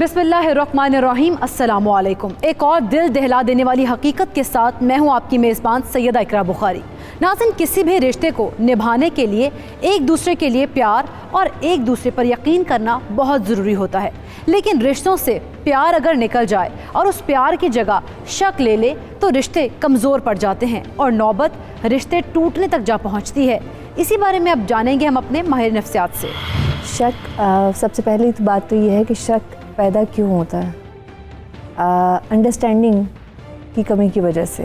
बिस्मिल्लाहिर्रहमानिर्रहीम, अस्सलामुअलैकुम। एक और दिल दहला देने वाली हकीकत के साथ मैं हूँ आपकी मेज़बान सैयदा इकरा बुखारी। नाज़रीन, किसी भी रिश्ते को निभाने के लिए एक दूसरे के लिए प्यार और एक दूसरे पर यकीन करना बहुत ज़रूरी होता है, लेकिन रिश्तों से प्यार अगर निकल जाए और उस प्यार की जगह शक ले ले तो रिश्ते कमज़ोर पड़ जाते हैं और नौबत रिश्ते टूटने तक जा पहुँचती है। इसी बारे में अब जानेंगे हम अपने माहिर नफ्सियात से। शक, सबसे पहली बात तो ये है कि शक पैदा क्यों होता है? अंडरस्टैंडिंग की कमी की वजह से।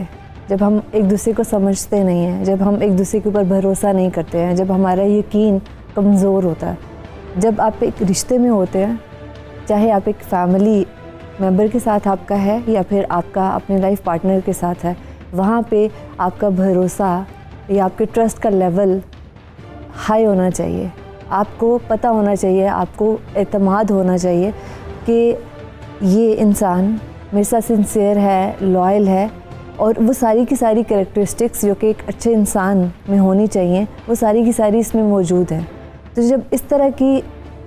जब हम एक दूसरे को समझते नहीं हैं, जब हम एक दूसरे के ऊपर भरोसा नहीं करते हैं, जब हमारा यकीन कमज़ोर होता है। जब आप एक रिश्ते में होते हैं, चाहे आप एक फैमिली मेम्बर के साथ आपका है या फिर आपका अपने लाइफ पार्टनर के साथ है, वहाँ पे आपका भरोसा या आपके ट्रस्ट का लेवल हाई होना चाहिए। आपको पता होना चाहिए, आपको एतमाद होना चाहिए कि ये इंसान मेरे साथ सिंसियर है, लॉयल है, और वो सारी की सारी कैरेक्टरिस्टिक्स जो कि एक अच्छे इंसान में होनी चाहिए, वो सारी की सारी इसमें मौजूद है। तो जब इस तरह की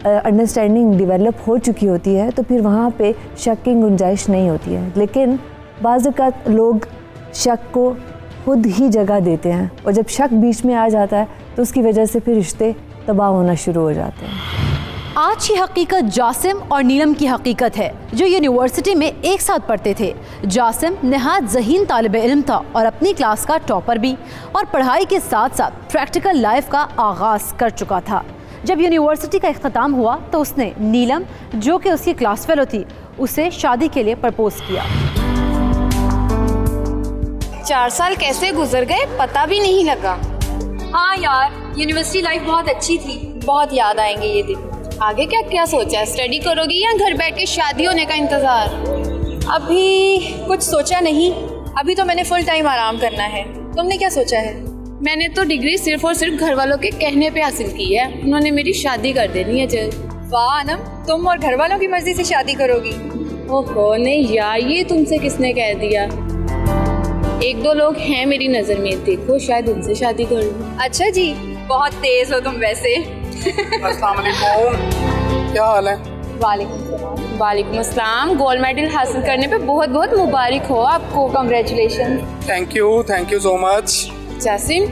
अंडरस्टैंडिंग डेवलप हो चुकी होती है तो फिर वहाँ पे शक की गुंजाइश नहीं होती है। लेकिन बाज़ औक़ात लोग शक को खुद ही जगह देते हैं, और जब शक बीच में आ जाता है तो उसकी वजह से फिर रिश्ते तबाह होना शुरू हो जाते हैं। आज की हकीकत जासिम और नीलम की हकीकत है, जो यूनिवर्सिटी में एक साथ पढ़ते थे। जासिम नहायत ज़हीन तालिब इल्म था और अपनी क्लास का टॉपर भी, और पढ़ाई के साथ साथ प्रैक्टिकल लाइफ का आगाज़ कर चुका था। जब यूनिवर्सिटी का इख्तिताम हुआ तो उसने नीलम, जो कि उसकी क्लास फेलो थी, उसे शादी के लिए प्रपोज किया। 4 साल कैसे गुजर गए पता भी नहीं लगा। हाँ यार, यूनिवर्सिटी लाइफ बहुत अच्छी थी। बहुत याद आएंगे ये दिन। आगे क्या क्या सोचा है? स्टडी करोगी या घर बैठ के शादी होने का इंतजार? अभी कुछ सोचा नहीं, अभी तो मैंने फुल टाइम आराम करना है। तुमने क्या सोचा है? मैंने तो डिग्री सिर्फ और सिर्फ घर वालों के कहने पे हासिल की है। उन्होंने मेरी शादी कर देनी है जल्द। वाह अनम, तुम और घर वालों की मर्जी से शादी करोगी? ओहो नहीं यार, ये तुमसे किसने कह दिया? 1-2 लोग हैं मेरी नज़र में, देखो शायद उनसे शादी कर लूँ। अच्छा जी, बहुत तेज हो तुम वैसे। अस्सलाम वालेकुम, क्या हाल है? वालेकुम अस्सलाम। गोल्ड मेडल हासिल करने पे बहुत बहुत मुबारक हो आपको। Congratulation. Thank you so much. Jasim,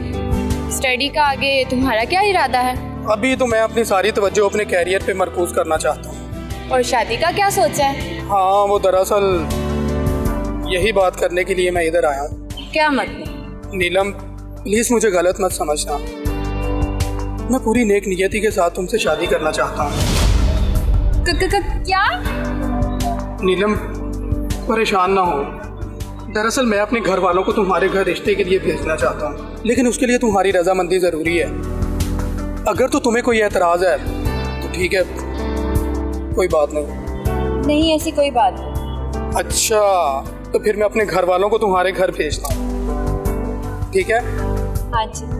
study का आगे तुम्हारा क्या इरादा है? अभी तो मैं अपनी सारी तवज्जो अपने कैरियर पे मरकूज करना चाहता हूँ। और शादी का क्या सोचा है? हाँ, वो दरअसल यही बात करने के लिए मैं इधर आया हूँ। क्या मतलब? नीलम, प्लीज मुझे गलत मत समझना। मैं पूरी नेक नियति के साथ तुमसे शादी करना चाहता हूँ। क्या? नीलम, परेशान ना हो। दरअसल मैं अपने घर वालों को तुम्हारे घर रिश्ते के लिए भेजना चाहता हूँ, लेकिन उसके लिए तुम्हारी रजामंदी ज़रूरी है। अगर तो तुम्हें कोई एतराज़ है तो ठीक है, कोई बात नहीं। नहीं, ऐसी कोई बात नहीं। अच्छा, तो फिर मैं अपने घर वालों को तुम्हारे घर भेजता हूँ, ठीक है? हाँ जी।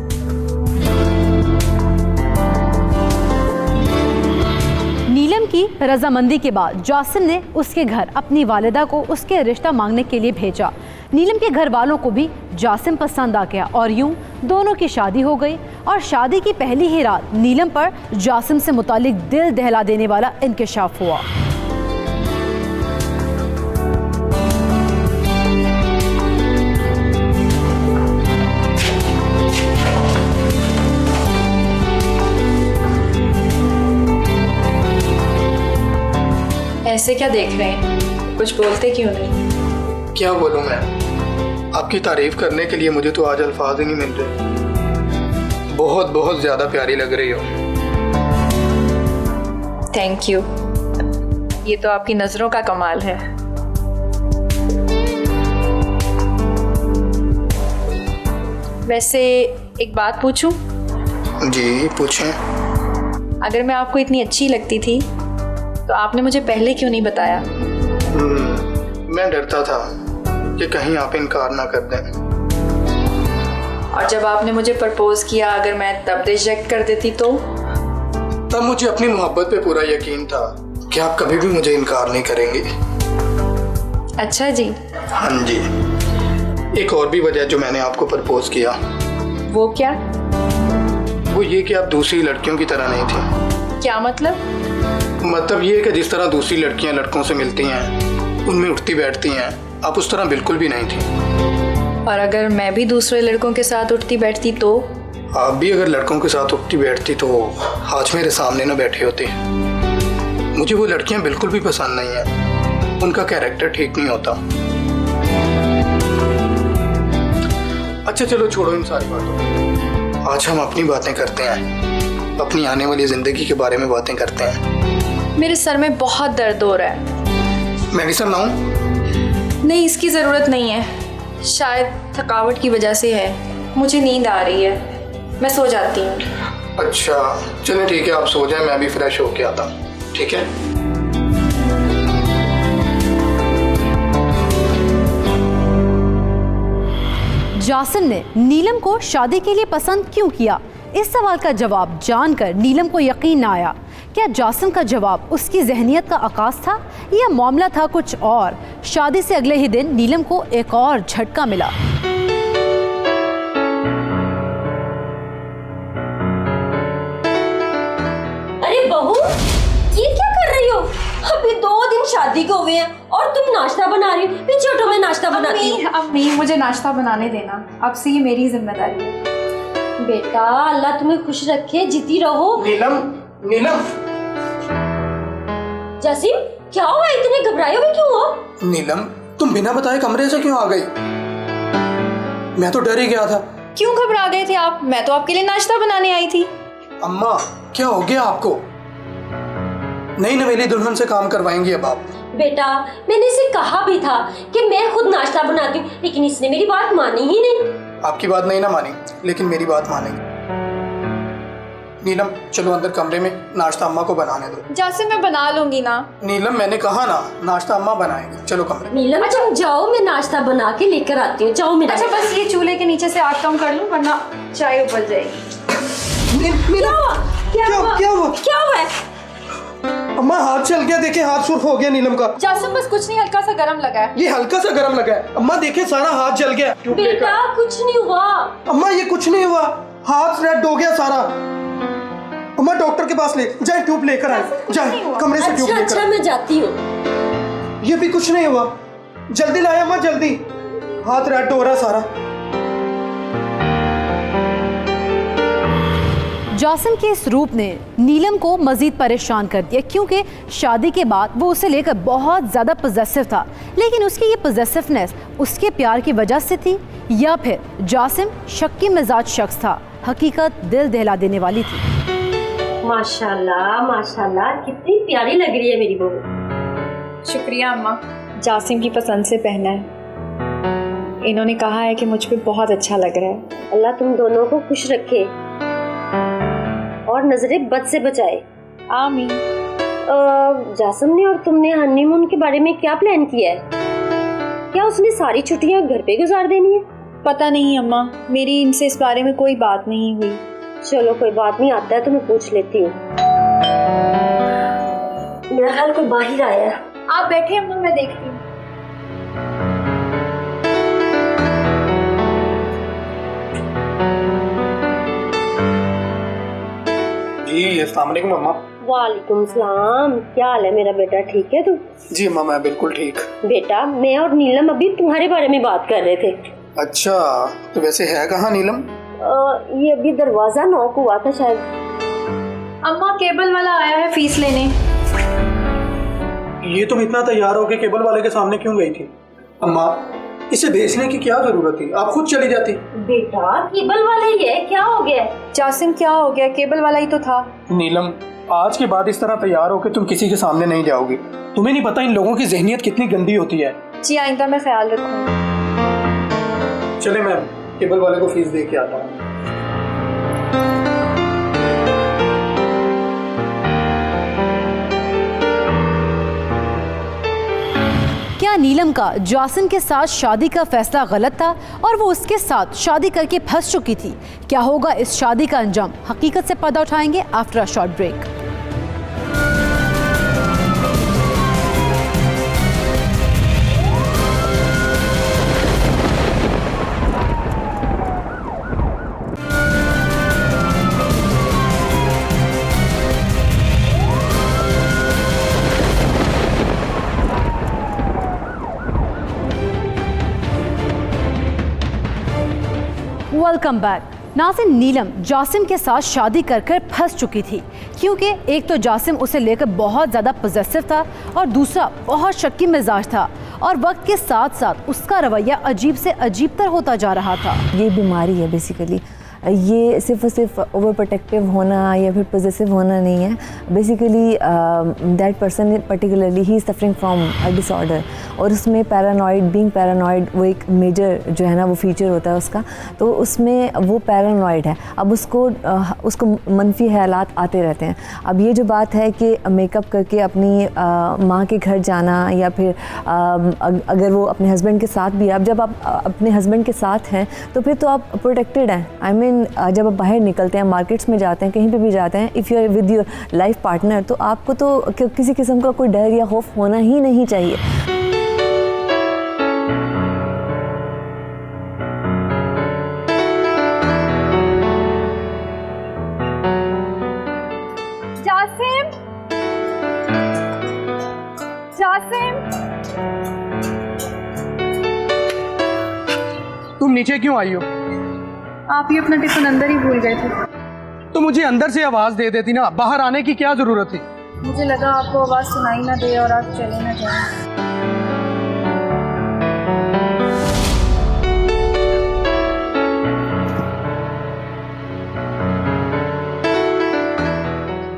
नीलम की रजामंदी के बाद जासिम ने उसके घर अपनी वालिदा को उसके रिश्ता मांगने के लिए भेजा। नीलम के घर वालों को भी जासिम पसंद आ गया और यूं दोनों की शादी हो गई। और शादी की पहली ही रात नीलम पर जासिम से मुतालिक दिल दहला देने वाला इंकशाफ हुआ। ऐसे क्या देख रहे हैं? कुछ बोलते क्यों नहीं? क्या बोलूँ मैं? आपकी तारीफ करने के लिए मुझे तो आज अल्फाज ही नहीं मिल रहे। बहुत बहुत ज़्यादा प्यारी लग रही हो। Thank you. ये तो आपकी नज़रों का कमाल है। वैसे एक बात पूछूं? जी पूछें। अगर मैं आपको इतनी अच्छी लगती थी तो आपने मुझे पहले क्यों नहीं बताया? मैं डरता था कि कहीं आप इनकार ना कर दें। और जब आपने मुझे प्रपोज किया, अगर मैं तब रिजेक्ट कर देती तो? तब मुझे अपनी मोहब्बत पे पूरा यकीन था कि आप कभी भी मुझे इनकार नहीं करेंगी। अच्छा जी। हाँ जी। एक और भी वजह जो मैंने आपको प्रपोज किया। वो क्या? वो ये कि आप दूसरी लड़कियों की तरह नहीं थी। क्या मतलब? मतलब ये है कि जिस तरह दूसरी लड़कियां लड़कों से मिलती हैं, उनमें उठती बैठती हैं, आप उस तरह बिल्कुल भी नहीं थी। और अगर मैं भी दूसरे लड़कों के साथ उठती बैठती तो? आप भी अगर लड़कों के साथ उठती बैठती तो आज मेरे सामने न बैठे होते। मुझे वो लड़कियां बिल्कुल भी पसंद नहीं है, उनका कैरेक्टर ठीक नहीं होता। अच्छा चलो छोड़ो इन सारी बातों को, आज हम अपनी बातें करते हैं, अपनी आने वाली ज़िंदगी के बारे में बातें करते हैं। मेरे सर में बहुत दर्द हो रहा है। मेडिसिन लाऊं? नहीं, इसकी ज़रूरत नहीं है, शायद थकावट की वजह से है। मुझे नींद आ रही है, मैं सो जाती हूँ। अच्छा चलो ठीक है, आप सो जाएं, मैं भी फ्रेश होके आता हूँ। ठीक है। जासिम ने नीलम को शादी के लिए पसंद क्यों किया? इस सवाल का जवाब जानकर नीलम को यकीन न आया। क्या जासिम का जवाब उसकी जहनियत का आकाश था या मामला था कुछ और? शादी से अगले ही दिन नीलम को एक और झटका मिला। अरे बहू, ये क्या कर रही हो? अभी 2 दिन शादी को हुए हैं और तुम नाश्ता बना रही हो। पीछे हटो, मैं नाश्ता बनाती हूँ। अम्मी मुझे नाश्ता बनाने देना, अब से ये मेरी जिम्मेदारी है। बेटा, अल्लाह तुम्हें खुश रखे, जीती रहो। नीलम, नीलम। जासिम, क्या हुआ? इतने घबराए हुए क्यों हो? नीलम, तुम बिना बताए कमरे से क्यों आ गई? मैं तो डर ही गया था। क्यों घबरा गए थे आप? मैं तो आपके लिए नाश्ता बनाने आई थी। अम्मा, क्या हो गया आपको? नई नवेली दुल्हन से काम करवाएंगी अब आप? बेटा, मैंने इसे कहा भी था कि मैं खुद नाश्ता बनाती हूँ, लेकिन इसने मेरी बात मानी ही नहीं। आपकी बात नहीं ना मानी, लेकिन मेरी बात मानेगी। नीलम, चलो अंदर कमरे में, नाश्ता अम्मा को बनाने दो। जैसे मैं बना लूंगी ना। नीलम, मैंने कहा ना, नाश्ता अम्मा बनाएंगे। चलो कमरे में। नीलम, तुम जाओ, मैं नाश्ता बना के लेकर आती हूँ। जाओ मेरा। अच्छा, बस ये चूल्हे के नीचे से आग कम कर लूं, वरना चाय उबल जाएगी। क्या हुआ? क्या हुआ? क्या हुआ? क्या हुआ है? अम्मा, हाथ चल गया, देखे हाथ सुर्ख हो गया नीलम का। जासिम, बस कुछ नहीं, हल्का सा गरम लगा है। ये हल्का सा गरम लगा है। अम्मा देखे, सारा हाथ जल गया। बेटा, कुछ नहीं हुआ। अम्मा, ये कुछ नहीं हुआ, हाथ रेड हो गया सारा। अम्मा, डॉक्टर के पास ले जाए, ट्यूब लेकर आए। जाए कमरे से ट्यूब अच्छा लेकर। अच्छा, मैं जाती हूँ। ये भी कुछ नहीं हुआ, जल्दी लाया अम्मा, जल्दी। हाथ रेड हो रहा सारा। जासिम के इस रूप ने नीलम को मजीद परेशान कर दिया, क्योंकि शादी के बाद वो उसे लेकर बहुत ज़्यादा पॉजेसिव था। लेकिन उसकी ये पॉजेसिवनेस उसके प्यार की वजह से थी या फिर जासिम शक्की मिजाज शख्स था? हकीकत दिल दहला देने वाली थी। माशाल्लाह माशाल्लाह, कितनी प्यारी लग रही है मेरी बहू। शुक्रिया अम्मा, जासिम की पसंद से पहना है। इन्होंने कहा है कि मुझ पे बहुत अच्छा लग रहा है। अल्लाह तुम दोनों को खुश रखे और नजरे बद से बचाए। आमीन। जासिम ने और तुमने हनीमून के बारे में क्या प्लान किया है? क्या उसने सारी छुट्टियां घर पे गुजार देनी है? पता नहीं अम्मा, मेरी इनसे इस बारे में कोई बात नहीं हुई। चलो कोई बात नहीं, आता है तो मैं पूछ लेती हूँ। मेरा ख्याल कोई बाहर आया है। आप बैठे अम्मा, मैं देखती हूँ। जी अस्सलाम वालेकुम अम्मा। वालेकुम सलाम, क्या हाल है मेरा बेटा? ठीक है तू? जी अम्मा, मैं बिल्कुल ठीक। बेटा, मैं और नीलम अभी तुम्हारे बारे में बात कर रहे थे। अच्छा, तो वैसे है कहाँ नीलम? ये अभी दरवाजा नॉक हुआ था शायद। अम्मा, केबल वाला आया है फीस लेने। ये तुम इतना तैयार हो के केबल वाले के सामने क्यों गई थी? अम्मा, इसे भेजने की क्या जरूरत थी, आप खुद चली जाती। बेटा, केबल वाला ही है, क्या हो गया? जासिम, क्या हो गया? केबल वाला ही तो था। नीलम, आज के बाद इस तरह तैयार होकर तुम किसी के सामने नहीं जाओगी। तुम्हें नहीं पता इन लोगों की जहनियत कितनी गंदी होती है। जी, आइंदा मैं ख्याल रखूंगी। चले, मैं केबल वाले को फीस दे के आता हूँ। क्या नीलम का जासिम के साथ शादी का फैसला गलत था और वो उसके साथ शादी करके फंस चुकी थी? क्या होगा इस शादी का अंजाम? हकीकत से पर्दा उठाएंगे after a short break. Welcome back. नाज़रीन, नीलम जासिम के साथ शादी कर कर फंस चुकी थी, क्योंकि एक तो जासिम उसे लेकर बहुत ज़्यादा पॉजेसिव था और दूसरा बहुत शक्की मिजाज था, और वक्त के साथ साथ उसका रवैया अजीब से अजीब तर होता जा रहा था। ये बीमारी है बेसिकली, ये सिर्फ और सिर्फ ओवर प्रोटेक्टिव होना या फिर पॉजेसिव होना नहीं है। Basically that person particularly he is suffering from a disorder, और उसमें पैरानॉइड, बीइंग पैरानॉइड वो एक मेजर जो है ना वो फीचर होता है उसका। तो उसमें वो पैरानॉइड है। अब उसको मनफी ख्यालात आते रहते हैं। अब ये जो बात है कि मेकअप करके अपनी माँ के घर जाना, या फिर अगर वो अपने हस्बैंड के साथ भी, अब जब आप अपने हस्बैंड के साथ हैं तो फिर तो आप प्रोटेक्टेड हैं। आई मीन जब आप बाहर निकलते हैं, मार्केट्स में जाते हैं, कहीं पे भी जाते हैं, if you are with your life partner, तो आपको तो किसी किस्म का कोई डर या खौफ होना ही नहीं चाहिए। जासिम, जासिम, तुम नीचे क्यों आई हो? आप ही अपना टिफिन अंदर ही भूल गए थे। तो मुझे अंदर से आवाज दे देती ना, बाहर आने की क्या जरूरत थी? मुझे लगा आपको आवाज़ सुनाई ना दे और आप चले ना जाएं।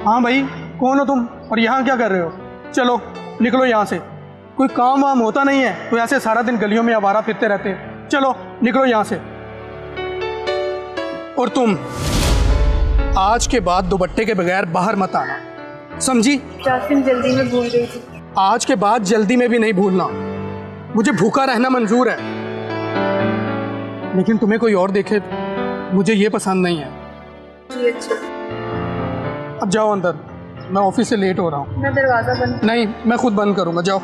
हाँ भाई, कौन हो तुम और यहाँ क्या कर रहे हो? चलो निकलो यहाँ से। कोई काम वाम होता नहीं है तो ऐसे सारा दिन गलियों में आवारा फिरते रहते हैं। चलो निकलो यहाँ से। और तुम आज के बाद दुपट्टे के बगैर बाहर मत आना, समझी? जासिम जल्दी में भूल गई थी। आज के बाद जल्दी में भी नहीं भूलना। मुझे भूखा रहना मंजूर है, लेकिन तुम्हें कोई और देखे मुझे ये पसंद नहीं है। जी अच्छा। अब जाओ अंदर, मैं ऑफिस से लेट हो रहा हूँ। मैं दरवाज़ा बंद। नहीं, मैं खुद बंद करूँगा, जाओ।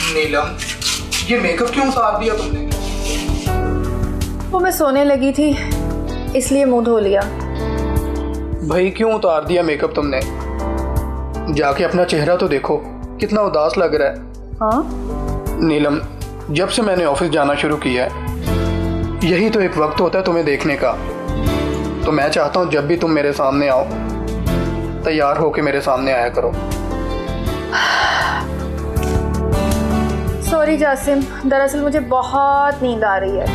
नीलम, ये मेकअप क्यों उतार दिया तुमने? वो मैं सोने लगी थी इसलिए मुंह धो लिया। भाई क्यों उतार दिया मेकअप तुमने? जाके अपना चेहरा तो देखो, कितना उदास लग रहा है। हाँ नीलम, जब से मैंने ऑफिस जाना शुरू किया है, यही तो एक वक्त होता है तुम्हें देखने का। तो मैं चाहता हूँ जब भी तुम मेरे सामने आओ, तैयार होके मेरे सामने आया करो। सॉरी जासिम, दरअसल मुझे बहुत नींद आ रही है।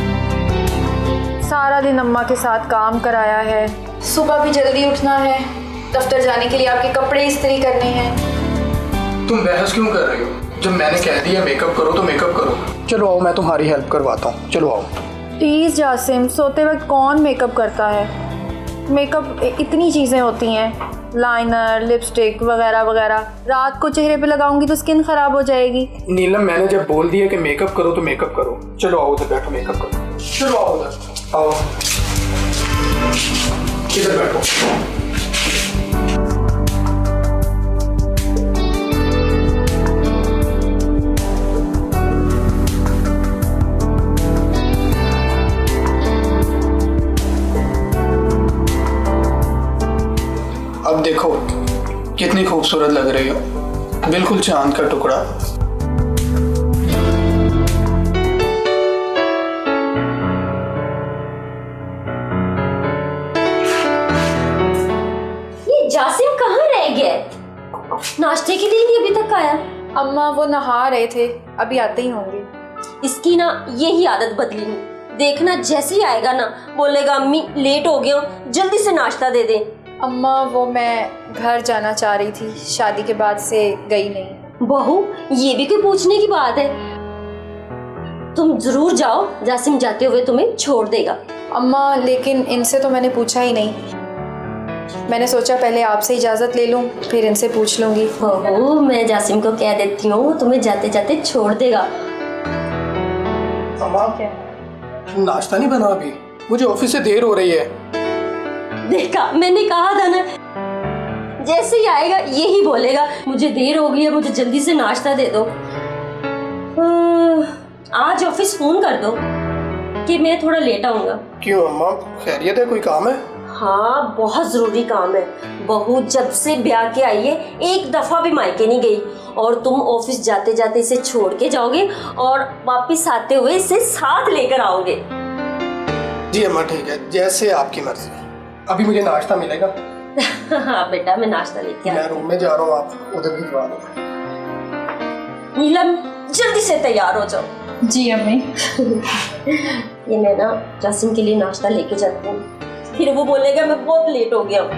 सारा दिन अम्मा के साथ काम कराया है, सुबह भी जल्दी उठना है, दफ्तर जाने के लिए आपके कपड़े इस्त्री करने हैं। तुम बहस क्यों कर रही हो? जब मैंने कह दिया मेकअप करो तो मेकअप करो। चलो आओ, मैं तुम्हारी हेल्प करवाता हूँ। चलो आओ। प्लीज़ जासिम, सोते वक्त कौन मेकअप करता है? मेकअप इतनी चीज़ें होती हैं, लाइनर, लिपस्टिक वगैरह वगैरह। रात को चेहरे पे लगाऊंगी तो स्किन खराब हो जाएगी। नीलम, मैंने जब बोल दिया कि मेकअप करो तो मेकअप करो। चलो आओ उधर बैठो, मेकअप करो। चलो आओ उधर, आओ इधर बैठो। अब देखो कितनी खूबसूरत लग रही हो, बिल्कुल चांद का टुकड़ा। ये जासिम कहाँ रह गया? नाश्ते के लिए नहीं अभी तक आया। अम्मा वो नहा रहे थे, अभी आते ही होंगे। इसकी ना यही आदत बदली नहीं। देखना जैसे ही आएगा ना, बोलेगा अम्मी लेट हो गया हूँ, जल्दी से नाश्ता दे दे। अम्मा वो मैं घर जाना चाह रही थी, शादी के बाद से गई नहीं। बहू, ये भी कोई पूछने की बात है? तुम जरूर जाओ, जासिम जाते हुए तुम्हें छोड़ देगा। अम्मा लेकिन इनसे तो मैंने पूछा ही नहीं। मैंने सोचा पहले आपसे इजाज़त ले लूँ, फिर इनसे पूछ लूँगी। बहू, मैं जासिम को कह देती हूँ तुम्हें जाते जाते छोड़ देगा। अम्मा नाश्ता नहीं बना अभी, मुझे ऑफिस से देर हो रही है। देखा, मैंने कहा था ना, जैसे ही आएगा यही बोलेगा मुझे देर हो गई है, मुझे जल्दी से नाश्ता दे दो। आज ऑफिस फोन कर दो कि मैं थोड़ा लेट आऊंगा। क्यों अम्मा, खैरियत है, कोई काम है? हाँ, बहुत जरूरी काम है। बहू जब से ब्याह के आई है एक दफा भी मायके नहीं गई, और तुम ऑफिस जाते जाते इसे छोड़ के जाओगे और वापस आते हुए इसे साथ लेकर आओगे। जी अम्मा ठीक है, जैसे आपकी मर्जी। अभी मुझे नाश्ता मिलेगा? हाँ बेटा, मैं नाश्ता लेके मैं रूम में जा रहा हूँ, आप उधर भिजवा दो। नीलम जल्दी से तैयार हो जाओ। जी अम्मी। ये मैं ना जासिम के लिए नाश्ता लेके जाती हूँ, फिर वो बोलेगा मैं बहुत लेट हो गया हूँ।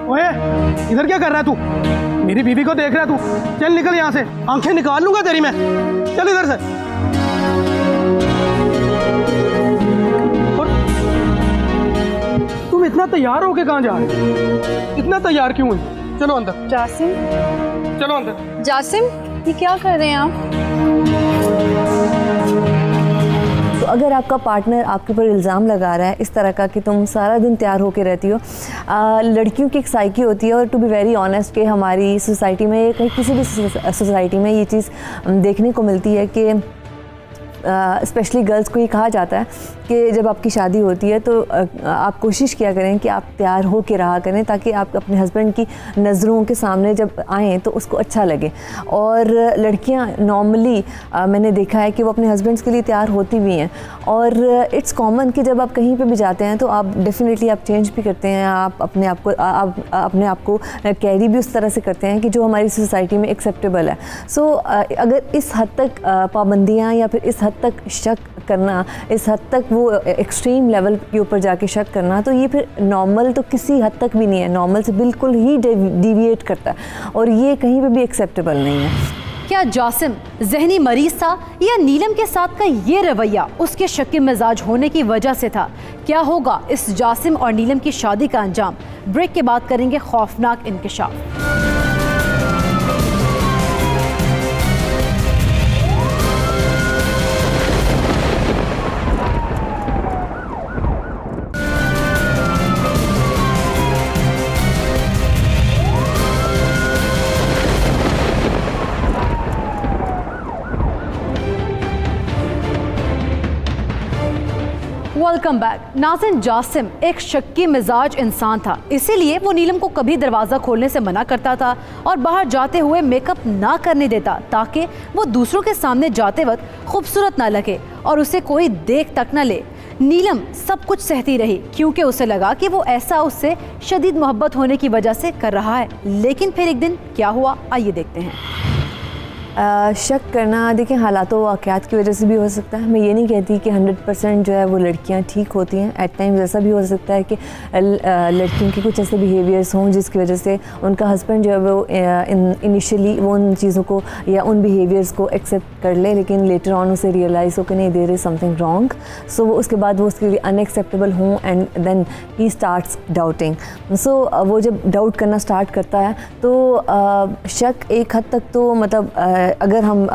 ओए, इधर क्या कर रहा है तू? मेरी बीवी को देख रहा है तू? चल निकल यहाँ से, आंखें निकाल लूंगा तेरी मैं। चल इधर से। और तुम इतना तैयार होके कहाँ जा रहे हो? इतना तैयार क्यों है? चलो अंदर। जासिम, चलो अंदर। जासिम, ये क्या कर रहे हैं आप? तो अगर आपका पार्टनर आपके ऊपर इल्ज़ाम लगा रहा है इस तरह का कि तुम सारा दिन तैयार होकर रहती हो, लड़कियों की एक साइकी होती है, और टू बी वेरी ऑनेस्ट कि हमारी सोसाइटी में, कहीं किसी भी सोसाइटी में ये चीज़ देखने को मिलती है कि स्पेशली गर्ल्स को ये कहा जाता है कि जब आपकी शादी होती है तो आप कोशिश किया करें कि आप तैयार हो के रहा करें, ताकि आप अपने हस्बैंड की नज़रों के सामने जब आएँ तो उसको अच्छा लगे। और लड़कियां नॉर्मली मैंने देखा है कि वो अपने हस्बैंड्स के लिए तैयार होती भी हैं, और इट्स कॉमन कि जब आप कहीं पे भी जाते हैं तो आप डेफिनेटली आप चेंज भी करते हैं, आप अपने आप को कैरी भी उस तरह से करते हैं कि जो हमारी सोसाइटी में एक्सेप्टेबल है। सो अगर इस हद तक पाबंदियाँ या फिर इस हद तक शक करना, इस हद तक वो एक्सट्रीम लेवल के ऊपर जाके शक करना, तो ये फिर नॉर्मल तो किसी हद तक भी नहीं है, नॉर्मल से बिल्कुल ही डिविएट करता है, और ये कहीं पे भी एक्सेप्टेबल नहीं है। क्या जासिम जहनी मरीज था, या नीलम के साथ का ये रवैया उसके शक्की मिजाज होने की वजह से था? क्या होगा इस जासिम और नीलम की शादी का अंजाम? ब्रेक के बाद करेंगे खौफनाक इंकशाफ। Welcome back. नाज़िन, जासिम एक शक्की मिजाज इंसान था, इसीलिए वो नीलम को कभी दरवाज़ा खोलने से मना करता था और बाहर जाते हुए मेकअप ना करने देता, ताकि वो दूसरों के सामने जाते वक्त खूबसूरत ना लगे और उसे कोई देख तक ना ले। नीलम सब कुछ सहती रही, क्योंकि उसे लगा कि वो ऐसा उससे शदीद मोहब्बत होने की वजह से कर रहा है। लेकिन फिर एक दिन क्या हुआ, आइए देखते हैं। शक करना देखिए हालात व वाक़यात की वजह से भी हो सकता है। मैं ये नहीं कहती कि 100% जो है वो लड़कियां ठीक होती हैं। एट टाइम्स ऐसा भी हो सकता है कि लड़कियों के कुछ ऐसे बिहेवियर्स हों जिसकी वजह से उनका हस्बैंड जो है वो इनिशियली वो उन चीज़ों को या उन बिहेवियर्स को एक्सेप्ट कर ले, लेकिन लेटर ऑन उसे रियलाइज़ हो कि नहीं, there is something wrong. So उसके बाद वो उसके लिए अनएक्सेप्टेबल हों, and then he starts doubting. So वो जब डाउट करना स्टार्ट करता है तो शक एक हद तक तो मतलब अगर हम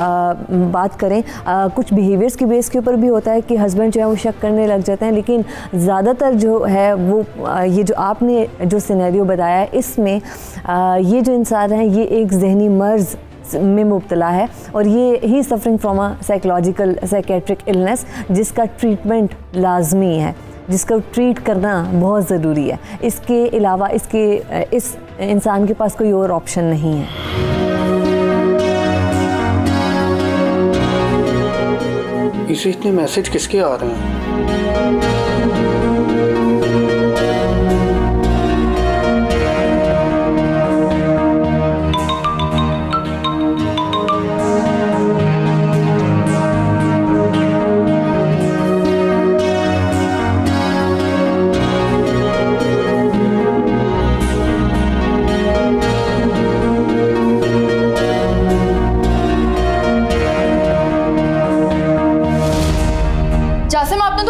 बात करें कुछ बिहेवियर्स की बेस के ऊपर भी होता है कि हस्बैंड जो है वो शक करने लग जाते हैं, लेकिन ज़्यादातर जो है वो ये जो आपने जो सिनेरियो बताया है इसमें ये जो इंसान है ये एक जहनी मर्ज़ में मुब्तला है, और ये ही suffering from a psychological psychiatric illness जिसका ट्रीटमेंट लाजमी है, जिसका ट्रीट करना बहुत ज़रूरी है। इसके अलावा इस इंसान के पास कोई और ऑप्शन नहीं है। इसे इतने मैसेज किसके आ रहे हैं?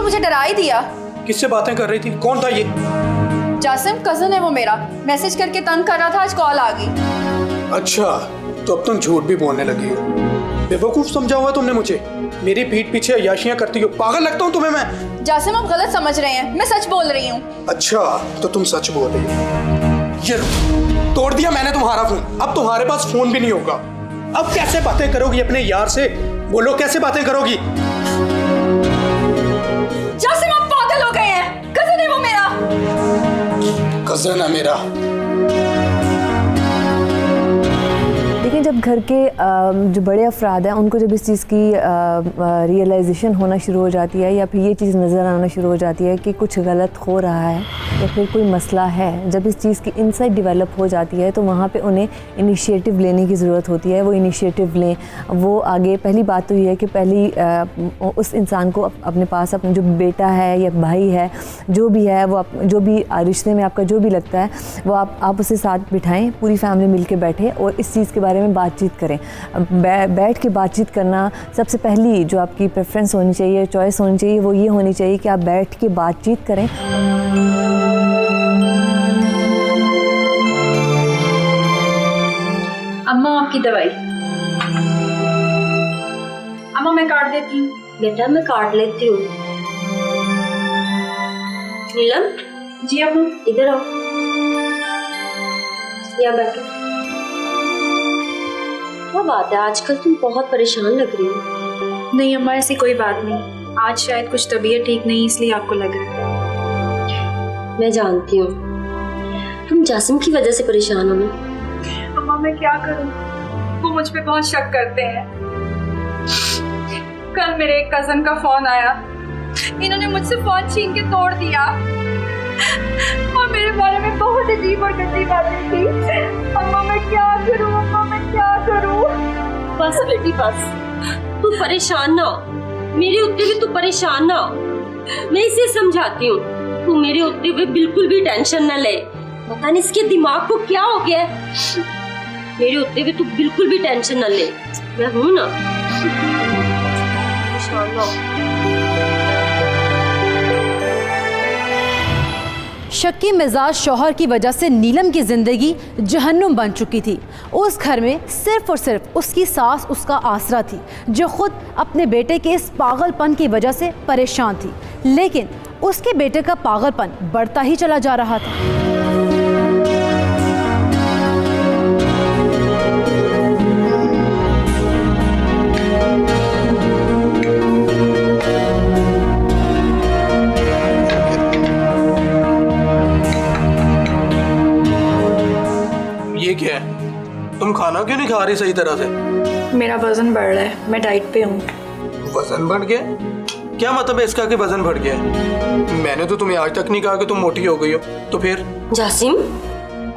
मुझे डरा ही दिया। किससे बातें कर रही थी? कौन था ये? जासिम कजन है वो मेरा, मैसेज करके तंग कर रहा था, आज कॉल आ गई। अच्छा, तो अब तुम झूठ भी बोलने लगी हो। बेवकूफ समझा हुआ तुमने मुझे। मेरी पीठ पीछे अय्याशियां करती हो। पागल लगता हूँ तुम्हें मैं? जासिम आप गलत समझ रहे हैं, मैं सच बोल रही हूँ। अच्छा, तो तुम सच बोल रही हो। ये लो, तोड़ दिया मैंने तुम्हारा फोन। अब तुम्हारे पास फोन भी नहीं होगा। अब कैसे बातें करोगी अपने यार से? बोलो, कैसे बातें करोगी? जासिम आप पागल हो गए हैं, कजन है वो मेरा। कजन है मेरा? लेकिन जब घर के जो बड़े अफराद हैं उनको जब इस चीज़ की रियलाइजेशन होना शुरू हो जाती है, या फिर ये चीज़ नज़र आना शुरू हो जाती है कि कुछ गलत हो रहा है या फिर कोई मसला है, जब इस चीज़ की इंसाइट डेवलप हो जाती है तो वहाँ पे उन्हें इनिशिएटिव लेने की ज़रूरत होती है। वो इनिशिएटिव लें, वो आगे। पहली बात तो ये है कि पहली उस इंसान को अपने पास अपना जो बेटा है या भाई है, जो भी है, वो जो भी रिश्ते में आपका जो भी लगता है, वो आप उसे साथ बिठाएं, पूरी फैमिली मिल के बैठे और इस चीज़ के बारे में बातचीत करें। बैठ के बातचीत करना, सबसे पहली जो आपकी प्रेफरेंस होनी चाहिए, चॉइस होनी चाहिए, वो ये होनी चाहिए कि आप बैठ के बातचीत करें। अम्मा आपकी दवाई। अम्मा मैं काट देती हूँ। बेटा मैं काट लेती हूँ। नीलम जी अम्मा। इधर आओ, यहाँ बैठो। क्या बात है, आजकल तुम बहुत परेशान लग रही हो। नहीं अम्मा ऐसी कोई बात नहीं, आज शायद कुछ तबीयत ठीक नहीं इसलिए आपको लग रहा है। मैं जानती हूँ तुम जासिम की वजह से परेशान हो ना। अम्मा मैं क्या करूं, वो मुझ पे बहुत शक करते हैं। कल मेरे एक कजन का फोन आया, इन्होंने मुझसे फोन छीन के तोड़ दिया और मेरे बारे में बहुत अजीब और गंदी बातें की। अम्मा मैं क्या करूं, अम्मा मैं क्या करूं? बस बेटी बस, तू परेशान ना हो, मेरे होते हुए तू परेशान ना हो। मैं इसे समझाती हूँ, तू मेरे होते हुए बिल्कुल भी टेंशन ना ले। पता नहीं इसके दिमाग को क्या हो गया है। मेरे होते हुए तू बिल्कुल भी टेंशन ना ले, मैं हूं ना। परेशान ना हो। शक्की मिजाज शौहर की वजह से नीलम की जिंदगी जहन्नुम बन चुकी थी। उस घर में सिर्फ और सिर्फ उसकी सास उसका आसरा थी, जो खुद अपने बेटे के इस पागलपन की वजह से परेशान थी। लेकिन उसके बेटे का पागलपन बढ़ता ही चला जा रहा था। ये क्या है? तुम खाना क्यों नहीं खा रही सही तरह से? मेरा वजन बढ़ रहा है, मैं डाइट पे हूँ। वजन बढ़ गया? क्या मतलब है इसका कि वजन बढ़ गया है? मैंने तो तुम्हें आज तक नहीं कहा कि तुम मोटी हो गई हो। तो फिर जासिम,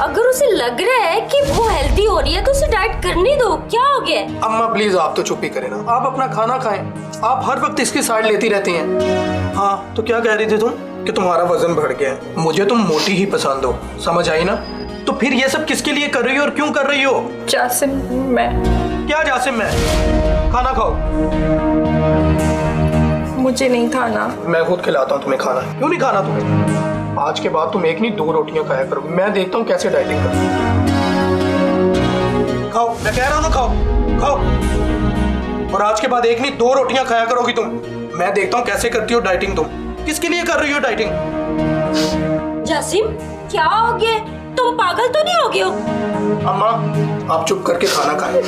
अगर उसे लग रहा है कि वो हेल्दी हो रही है तो उसे डाइट करने दो, क्या हो गया? अम्मा प्लीज आप तो चुप ही करें ना, आप अपना खाना खाएं। आप हर वक्त इसकी साइड लेती रहती हैं। हाँ तो क्या कह रही थी तुम? कि तुम्हारा वजन बढ़ गया है। मुझे तुम मोटी ही पसंद हो, समझ आई ना? तो फिर ये सब किसके लिए कर रही हो और क्यों कर रही हो? जासिम मैं। क्या जासिम मैं? खाना खाओ। मुझे नहीं खाना। मैं खुद खिलाता हूँ तुम्हें खाना। क्यों नहीं खाना तुम्हें? आज के बाद तुम एक नहीं 2 रोटियां खाया करोगे। मैं देखता हूँ कैसे डाइटिंग कर। खाओ, मैं कह रहा हूँ ना, खाओ खाओ। और आज के बाद एक नहीं 2 रोटियां खाया करोगी तुम। मैं देखता हूँ कैसे करती हो डाइटिंग तुम। किसके लिए कर रही हो डाइटिंग? जासिम क्या हो गया, तुम पागल तो नहीं हो गए हो? अम्मा आप चुप करके खाना खाएं।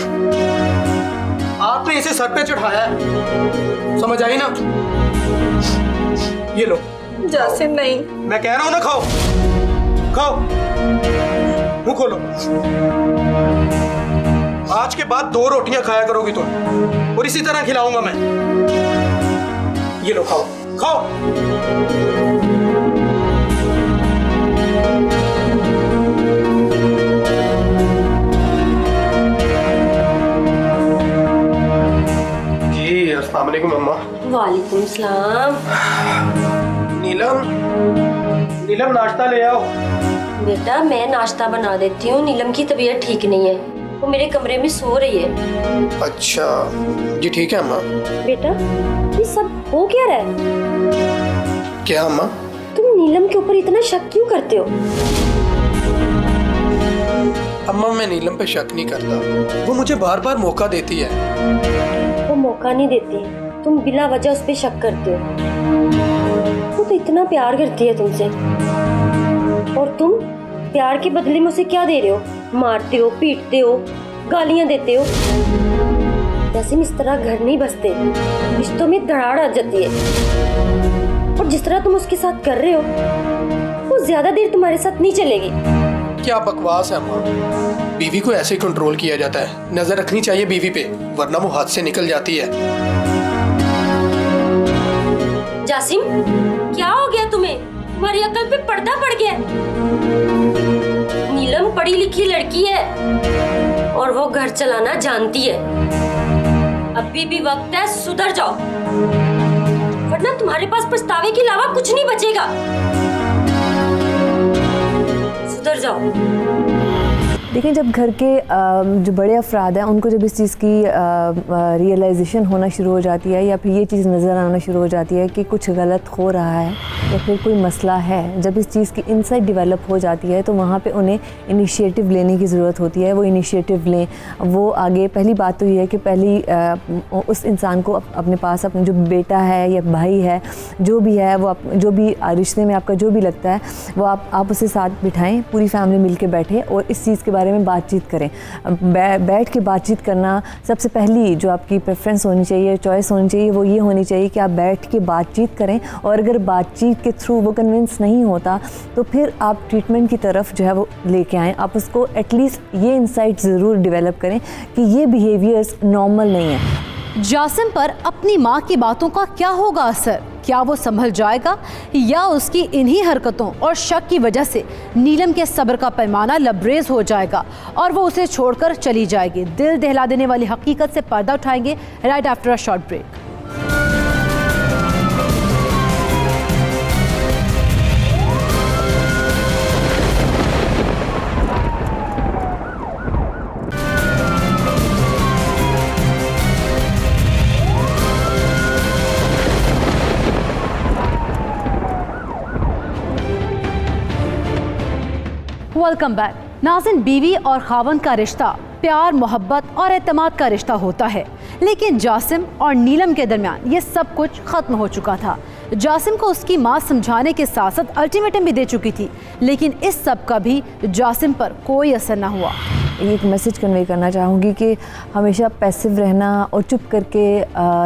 आपने इसे सर पे चढ़ाया है, समझ आई ना? ये लो। जासिम नहीं। मैं कह रहा हूं ना, खाओ खाओ, मुंह खोलो। आज के बाद 2 रोटियां खाया करोगी तुम, और इसी तरह खिलाऊंगा मैं। ये लो खाओ खाओ। जी अस्सलाम वालेकुम अम्मा। वालेकुम सलाम। नीलम, नीलम नाश्ता ले आओ। बेटा मैं नाश्ता बना देती हूँ, नीलम की तबीयत ठीक नहीं है। वो मेरे कमरे में सो रही है। अच्छा जी ठीक है अम्मा। बेटा ये सब हो क्या रहा है? क्या अम्मा? तुम नीलम के ऊपर इतना शक क्यों करते हो? अम्मा मैं नीलम पे शक नहीं करता, वो मुझे बार बार मौका देती है। वो मौका नहीं देती, तुम बिना वजह उस पर शक करते हो। वो तो इतना प्यार करती है तुमसे, और तुम प्यार के बदले में उसे क्या दे रहे हो? मारते हो, पीटते हो, गालियां देते हो। जासिम इस तरह घर नहीं बसते, रिश्तों में दरार आ जाती है। और जिस तरह तुम उसके साथ कर रहे हो वो ज्यादा देर तुम्हारे साथ नहीं चलेगी। क्या बकवास है अम्मा, बीवी को ऐसे कंट्रोल किया जाता है। नजर रखनी चाहिए बीवी पे, वरना वो हाथ से निकल जाती है। जासिम क्या हो गया तुम्हें? तुम्हारी अकल पे पर्दा पड़ गया। नीलम पढ़ी लिखी लड़की है और वो घर चलाना जानती है। अभी भी वक्त है, सुधर जाओ, वरना तुम्हारे पास पछतावे के अलावा कुछ नहीं बचेगा। सुधर जाओ। देखिए, जब घर के जो बड़े अफराद हैं उनको जब इस चीज़ की रियलाइजेशन होना शुरू हो जाती है, या फिर ये चीज़ नज़र आना शुरू हो जाती है कि कुछ गलत हो रहा है या फिर कोई मसला है, जब इस चीज़ की इंसाइट डेवलप हो जाती है तो वहाँ पे उन्हें इनिशिएटिव लेने की ज़रूरत होती है। वो इनिशिएटिव लें, वो आगे। पहली बात तो ये है कि पहली उस इंसान को अपने पास अपने जो बेटा है या भाई है, जो भी है, वो जो भी रिश्ते में आपका जो भी लगता है, वो आप उसे साथ बिठाएं, पूरी फैमिली मिल के बैठे और इस चीज़ के बारे में बातचीत करें। बैठ के बातचीत करना, सबसे पहली जो आपकी प्रेफरेंस होनी चाहिए, चॉइस होनी चाहिए, वो ये होनी चाहिए कि आप बैठ के बातचीत करें। और अगर बातचीत के थ्रू वो कन्विंस नहीं होता तो फिर आप ट्रीटमेंट की तरफ जो है वो लेके आएँ। आप उसको एटलीस्ट ये इंसाइट ज़रूर डेवलप करें कि ये बिहेवियर्स नॉर्मल नहीं है। जासिम पर अपनी माँ की बातों का क्या होगा असर? क्या वो संभल जाएगा, या उसकी इन्हीं हरकतों और शक की वजह से नीलम के सब्र का पैमाना लबरेज हो जाएगा और वो उसे छोड़कर चली जाएगी? दिल दहला देने वाली हकीकत से पर्दा उठाएंगे right after a short break. Welcome back. Nazin, बीवी और खावंद का रिश्ता प्यार, मोहब्बत और एतमाद का रिश्ता होता है, लेकिन जासिम और नीलम के दरमियान ये सब कुछ खत्म हो चुका था। जासिम को उसकी माँ समझाने के साथ साथ अल्टीमेटम भी दे चुकी थी, लेकिन इस सब का भी जासिम पर कोई असर ना हुआ। एक मैसेज कन्वे करना चाहूँगी कि हमेशा पैसिव रहना और चुप करके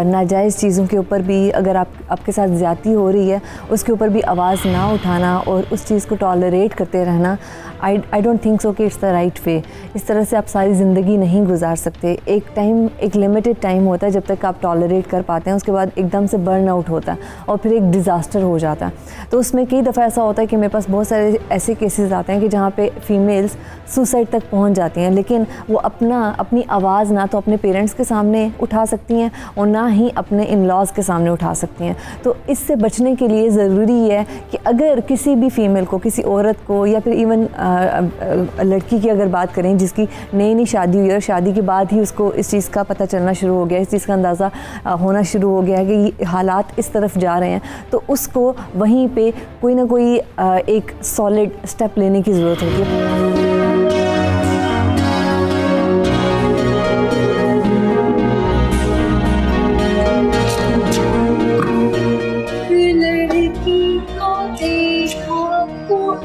नाजायज़ चीज़ों के ऊपर भी, अगर आपके साथ ज़्यादती हो रही है, उसके ऊपर भी आवाज़ ना उठाना और उस चीज़ को टॉलरेट करते रहना, आई डोंट थिंक सो कि इट्स द राइट वे। इस तरह से आप सारी ज़िंदगी नहीं गुजार सकते। एक लिमिटेड टाइम होता है जब तक आप टॉलरेट कर पाते हैं, उसके बाद एकदम से बर्न आउट होता है और फिर एक डिज़ास्टर हो जाता है। तो उसमें कई दफ़ा ऐसा होता है कि मेरे पास बहुत सारे ऐसे केसेस आते हैं कि जहाँ पे फीमेल्स सुसाइड तक पहुँच जाती हैं, लेकिन वो अपनी आवाज़ ना तो अपने पेरेंट्स के सामने उठा सकती हैं और ना ही अपने इन लॉज के सामने उठा सकती हैं। तो इससे बचने के लिए ज़रूरी है कि अगर किसी भी फीमेल को, किसी औरत को, या फिर इवन लड़की की अगर बात करें जिसकी नई शादी हुई और शादी के बाद ही उसको इस चीज़ का पता चलना शुरू हो गया, इस चीज़ का अंदाज़ा होना शुरू हो गया है कि ये हालात इस तरफ जा रहे हैं, तो उसको वहीं पे कोई ना कोई एक सॉलिड स्टेप लेने की ज़रूरत होती है।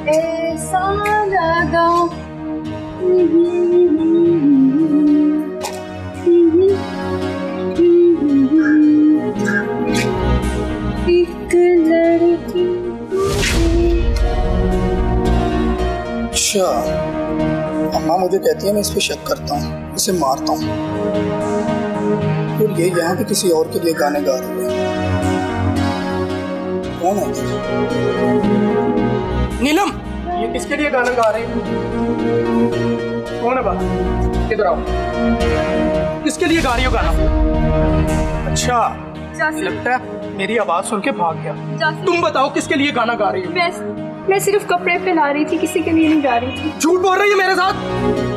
ऐसा लगा एक लड़की। अच्छा, अम्मा मुझे कहती है मैं इस पे शक करता हूँ, इसे मारता हूँ, और ये यहाँ पे किसी और के लिए गाने गा रही है। कौन है? नीलम, ये किसके लिए गाना गा रही है? कौन है बाहर? इधर आओ। किसके लिए गा रही हो गाना? अच्छा, लगता है मेरी आवाज सुन के भाग गया। तुम बताओ किसके लिए गाना गा रही हो? मैं सिर्फ कपड़े फैला रही थी, किसी के लिए नहीं गा रही थी। झूठ बोल रही है मेरे साथ।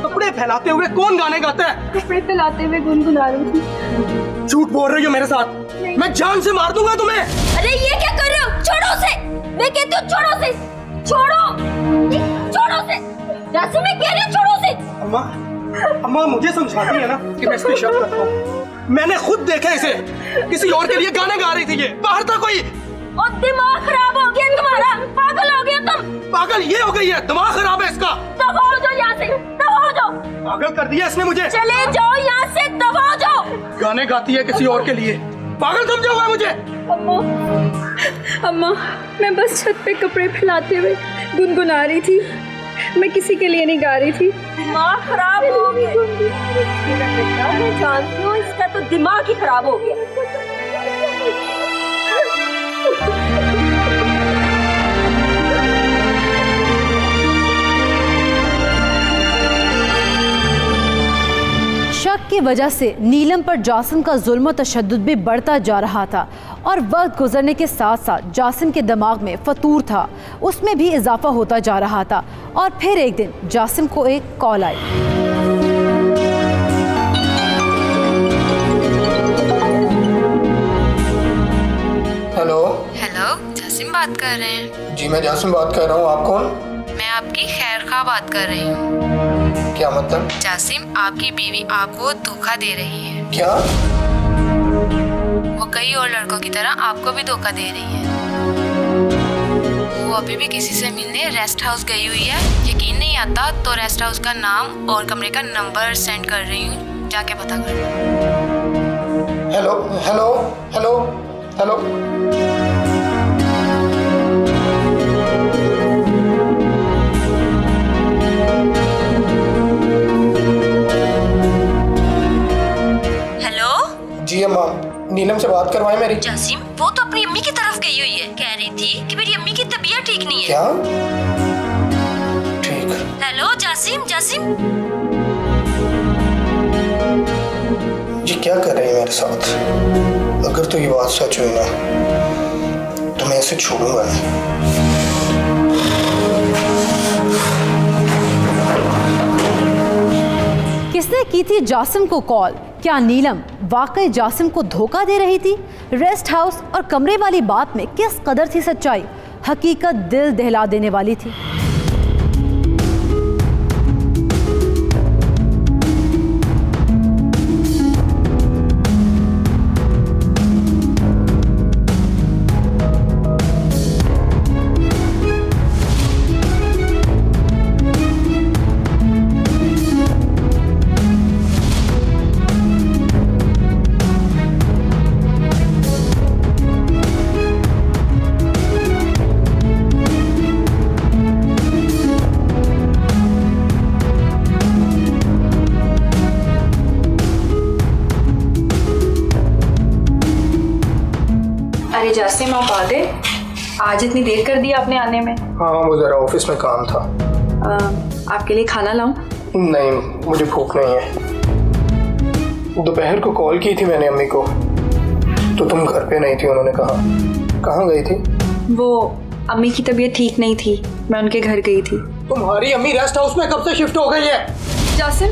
कपड़े फैलाते हुए कौन गाने गाता है? कपड़े फैलाते हुए गुनगुना रही थी। झूठ बोल रही हो मेरे साथ। मैं जान से मार दूंगा तुम्हें। अरे ये क्या कर रहे हो? छोड़ो उसे, मैं कहती हूँ छोड़ो उसे, छोड़ो उसे। जासिम मैं कह रही हूँ छोड़ो उसे। अम्मा मुझे समझाती है ना कि मैं इस पे शक करता हूँ। मैंने खुद देखा इसे किसी और के लिए गाने गा रही थी। ये बाहर था कोई। और दिमाग खराब हो गया तुम्हारा, पागल हो गया तुम। पागल ये हो गई है, दिमाग खराब है इसका। दफा हो जाओ यहाँ से, दफा हो जाओ। पागल कर दिया इसने मुझे। चले जाओ यहाँ से, दफा हो जाओ। गाने गाती है किसी और के लिए, पागल समझा हुआ है मुझे। अम्मा मैं बस छत पे कपड़े फैलाते हुए गुनगुना रही थी, मैं किसी के लिए नहीं गा रही थी। दिमाग खराब हो गया। मैं जानती हूँ इसका तो दिमाग ही खराब हो गया। शक की वजह से नीलम पर जासिम का जुल्म और तशद्दुद भी बढ़ता जा रहा था और वक्त गुजरने के साथ साथ जासिम के दिमाग में फतूर था, उसमें भी इजाफा होता जा रहा था। और फिर एक दिन जासिम को एक कॉल आई। हेलो। हेलो, जासिम बात कर रहे हैं? जी मैं जासिम बात कर रहा हूँ। आप कौन? मैं आपकी खैर खा बात कर रही हूँ। क्या मतलब? जासिम आपकी बीवी आपको धोखा दे रही है। क्या? वो कई और लड़कों की तरह आपको भी धोखा दे रही है। वो अभी भी किसी से मिलने रेस्ट हाउस गई हुई है। यकीन नहीं आता तो रेस्ट हाउस का नाम और कमरे का नंबर सेंड कर रही हूँ, जाके पता कर। Hello hello hello hello. जी अम्मा, नीलम से बात करवाएं मेरी। जासिम वो तो अपनी अम्मी की तरफ गई हुई है, कह रही थी कि मेरी अम्मी की तबीयत ठीक नहीं है। क्या? ठीक। हेलो जासिम, जासिम जी क्या कर रही है मेरे साथ? अगर तो ये बात सच हुई ना तो मैं इसे छोड़ूंगा नहीं। किसने की थी जासिम को कॉल? क्या नीलम वाकई जासिम को धोखा दे रही थी? रेस्ट हाउस और कमरे वाली बात में किस कदर थी सच्चाई? हकीकत दिल दहला देने वाली थी। अरे जासिम आप आ गए? आज इतनी देर कर दी आपने आने में। हाँ वो जरा ऑफिस में काम था। आपके लिए खाना लाऊं? नहीं मुझे भूख नहीं है। दोपहर को कॉल की थी मैंने अम्मी को तो तुम घर पे नहीं थी। उन्होंने कहा कहाँ गई थी? वो अम्मी की तबीयत ठीक नहीं थी, मैं उनके घर गई थी। तुम्हारी अम्मी रेस्ट हाउस में कब से शिफ्ट हो गई है? जासिम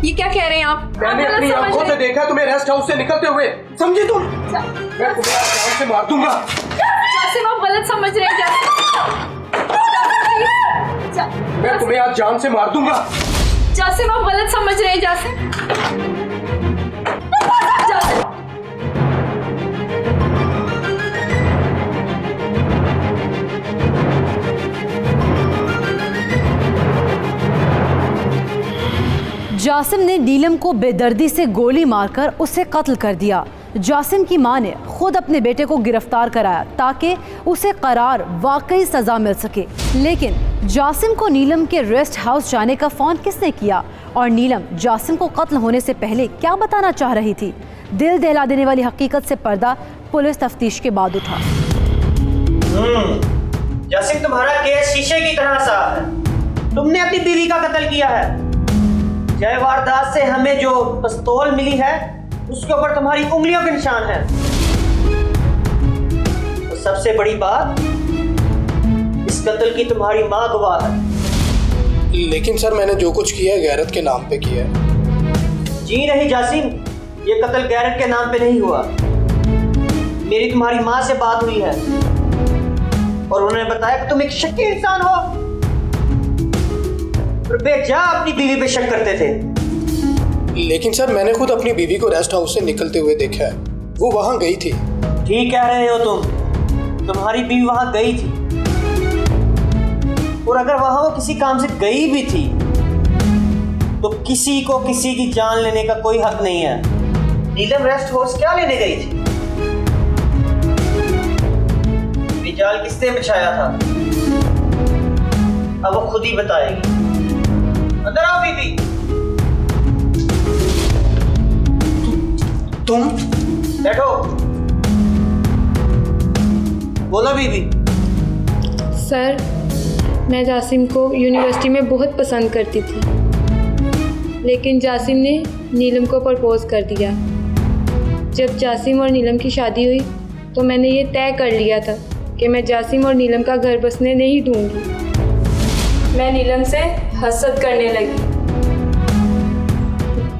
ये क्या कह रहे हैं आप? मैंने अपनी आंखों से देखा तुम्हें रेस्ट हाउस से निकलते हुए। समझी तुम? मैं तुम्हें जान से मार दूंगा। जासिम आप गलत समझ रहे हैं। मैं तुम्हें आज जान से मार दूंगा। जासिम आप गलत समझ रहे हैं। जासिम जासिम ने नीलम को बेदर्दी से गोली मारकर उसे कत्ल कर दिया। जासिम की मां ने खुद अपने बेटे को गिरफ्तार कराया ताकि उसे करार वाकई सजा मिल सके। लेकिन जासिम को नीलम के रेस्ट हाउस जाने का फोन किसने किया और नीलम जासिम को कत्ल होने से पहले क्या बताना चाह रही थी? दिल दहला देने वाली हकीकत से पर्दा पुलिस तफ्तीश के बाद उठा। जासिम तुम्हारा केस शीशे की तरह साफ है। तुमने अपनी बीवी का कत्ल किया है। जय वारदात से हमें जो पिस्तौल मिली है उसके ऊपर तुम्हारी उंगलियों के निशान है। सबसे बड़ी बात, इस कत्ल की तुम्हारी माँ गवाह है। लेकिन सर मैंने जो कुछ किया है गैरत के नाम पे किया है। जी नहीं जासिम, ये कत्ल गैरत के नाम पे नहीं हुआ। मेरी तुम्हारी माँ से बात हुई है और उन्होंने बताया कि तुम एक शक्की इंसान हो और बेजा अपनी बीवी पे शक करते थे। लेकिन सर मैंने खुद अपनी बीवी को रेस्ट हाउस से निकलते हुए देखा है, वो वहां गई थी। ठीक कह रहे हो तुम्हारी बीवी वहां गई थी, और अगर वहां वो किसी काम से गई भी थी तो किसी को किसी की जान लेने का कोई हक नहीं है। नीलम रेस्ट हाउस क्या लेने गई थी? ये जाल किसने बिछाया था? अब वो खुद ही बताएगी। अंदर आओ बीबी। तुम बैठो। बोलो बीबी। सर, मैं जासिम को यूनिवर्सिटी में बहुत पसंद करती थी, लेकिन जासिम ने नीलम को प्रपोज कर दिया। जब जासिम और नीलम की शादी हुई तो मैंने ये तय कर लिया था कि मैं जासिम और नीलम का घर बसने नहीं दूंगी। मैं नीलम से हसद करने लगी।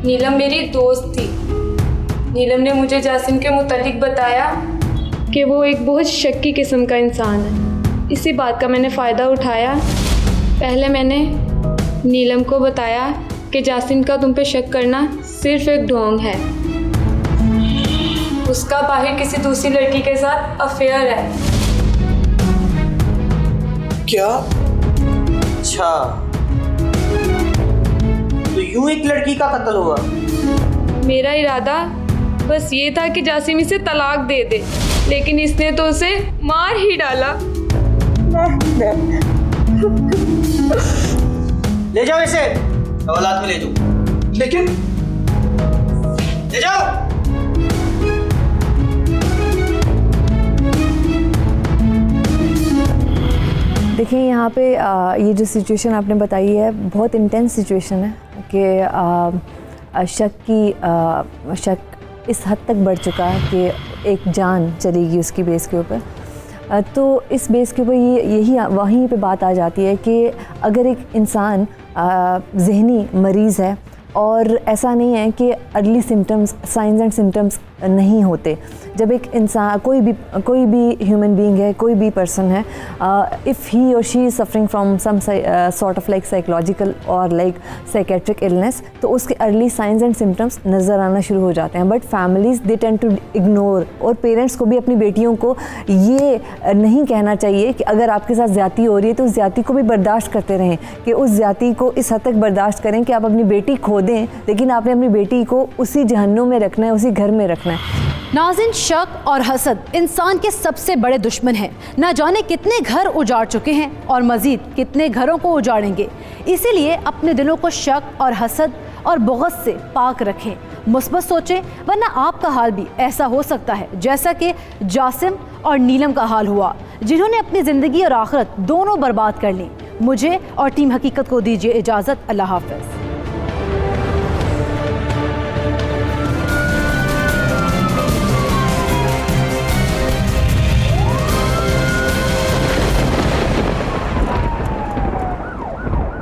नीलम मेरी दोस्त थी। नीलम ने मुझे जासिम के मुतालिक बताया कि वो एक बहुत शक्की किस्म का इंसान है। इसी बात का मैंने फ़ायदा उठाया। पहले मैंने नीलम को बताया कि जासिम का तुम पे शक करना सिर्फ एक ढोंग है। उसका बाहर किसी दूसरी लड़की के साथ अफेयर है। क्या? अच्छा, तो यूं एक लड़की का कत्ल हुआ? मेरा इरादा बस ये था कि जासिम इसे तलाक दे दे, लेकिन इसने तो उसे मार ही डाला। ले जाओ इसे, हवालात में ले जाओ। लेकिन ले जाओ। देखिए यहाँ पे ये जो सिचुएशन आपने बताई है बहुत इंटेंस सिचुएशन है कि शक इस हद तक बढ़ चुका है कि एक जान चलेगी उसकी बेस के ऊपर। तो इस बेस के ऊपर यही वहीं पे बात आ जाती है कि अगर एक इंसान ज़हनी मरीज़ है और ऐसा नहीं है कि early symptoms, science and symptoms नहीं होते। जब एक इंसान कोई भी ह्यूमन बीइंग है, कोई भी पर्सन है, if he or she is suffering from some sort of like psychological or like psychiatric illness, तो उसके अर्ली साइंस एंड सिम्टम्स नज़र आना शुरू हो जाते हैं। But families they tend to ignore, और पेरेंट्स को भी अपनी बेटियों को ये नहीं कहना चाहिए कि अगर आपके साथ ज़्यादती हो रही है तो उस ज़्यादती को भी बर्दाश्त करते रहें, कि उस ज़्यादती को इस हद तक बर्दाश्त करें कि आप अपनी बेटी खो दें, लेकिन आपने अपनी बेटी को उसी जहन्नुम में रखना है, उसी घर में रखना है। नाज़रीन, शक और हसद इंसान के सबसे बड़े दुश्मन हैं। ना जाने कितने घर उजाड़ चुके हैं और मज़ीद कितने घरों को उजाड़ेंगे। इसीलिए अपने दिलों को शक और हसद और बुग़्ज़ से पाक रखें, मुस्बत सोचें, वरना आपका हाल भी ऐसा हो सकता है जैसा कि जासिम और नीलम का हाल हुआ, जिन्होंने अपनी ज़िंदगी और आखिरत दोनों बर्बाद कर ली। मुझे और टीम हकीकत को दीजिए इजाज़त। अल्लाह हाफ़िज़।